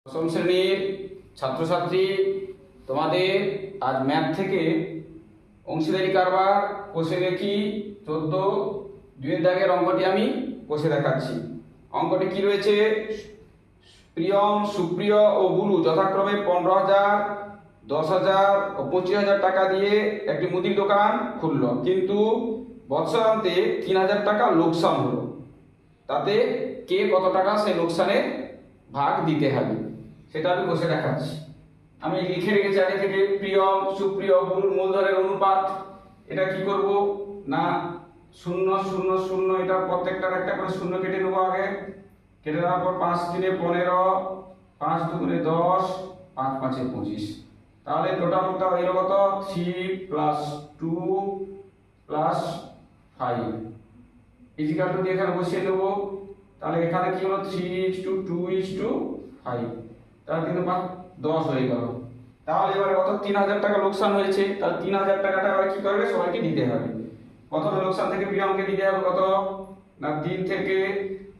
দশম শ্রেণীর ছাত্রছাত্রী, তোমাদের আজ ম্যাথ থেকে অংশীদারি কারবার কষে দেখি 14 দুয়ের দাগের অঙ্কটি আমি কষে দেখাচ্ছি। অঙ্কটি কি রয়েছে? প্রিয়ম, সুপ্রিয় ও বুলু যথাক্রমে 15,000, 10,000 ও 25,000 টাকা দিয়ে একটি মুদির দোকান খুলল, কিন্তু বৎসরান্তে 3,000 টাকা লোকসান হলো। তাতে কে কত টাকা সেই লোকসানের ভাগ দিতে হবে সেটা আমি বসে দেখাচ্ছি। আমি লিখে রেখেছি আগে থেকে প্রিয়ম, সুপ্রিয়, বুলুর মূলধনের অনুপাত। এটা কি করব না 0 0 0, এটা প্রত্যেকটার একটা করে শূন্য কেটে নেবো। আগে কেটে নেওয়ার পর 5 3 15, 5 2 10, 5 5 25। তাহলে টোটালটা হইল কত? 3 + 2 + 5 ইজিক্যাল টু দিয়ে এখানে বসিয়ে দেবো। তাহলে এখানে কি হলো? 3:2:5, তাহলে কিন্তু 10 হয়ে গেল। তাহলে এবারে কত? 3,000 টাকা লোকসান হয়েছে। তাহলে 3,000 টাকাটা এবারে কি করবে? সবাইকে দিতে হবে। প্রথমে লোকসান থেকে প্রিয়মকে দিতে হবে কত না 3 থেকে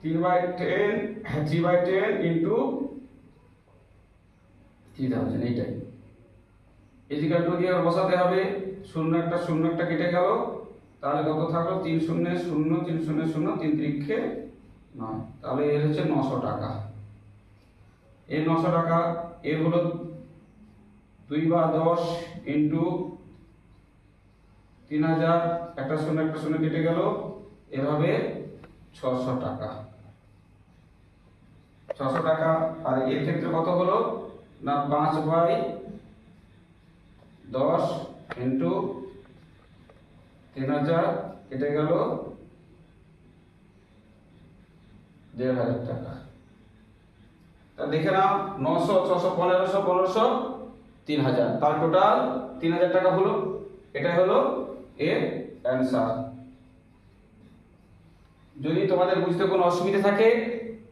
3/10 3/10 ইন্টু 3,000, এইটাই ইজিক্যাল টু দিয়ে বসাতে হবে। শূন্য একটা কেটে গেল, তাহলে কত থাকলো? 3 0 0 3 0 0 3 3 9, তাহলে এর হচ্ছে 900 টাকা। এই 900 টাকা এর হলো 2/10 ইন্টু 3,000, একটা শূন্য কেটে গেল, এভাবে 600 টাকা। 600 টাকা। আর এর ক্ষেত্রে কত হলো না 5/10 ইন্টু 3,000 কেটে গেল 1,500 টাকা। তা দেখে নাও 900 600 1500 1500 3,000, তার টোটাল 3,000 টাকা হলো। এটাই হলো এর অ্যান্সার। যদি তোমাদের বুঝতে কোনো অসুবিধা থাকে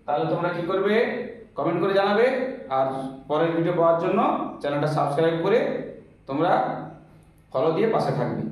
তাহলে তোমরা কি করবে? কমেন্ট করে জানাবে। আর পরের ভিডিও পাওয়ার জন্য চ্যানেলটা সাবস্ক্রাইব করে তোমরা ফলো দিয়ে পাশে থাকবে।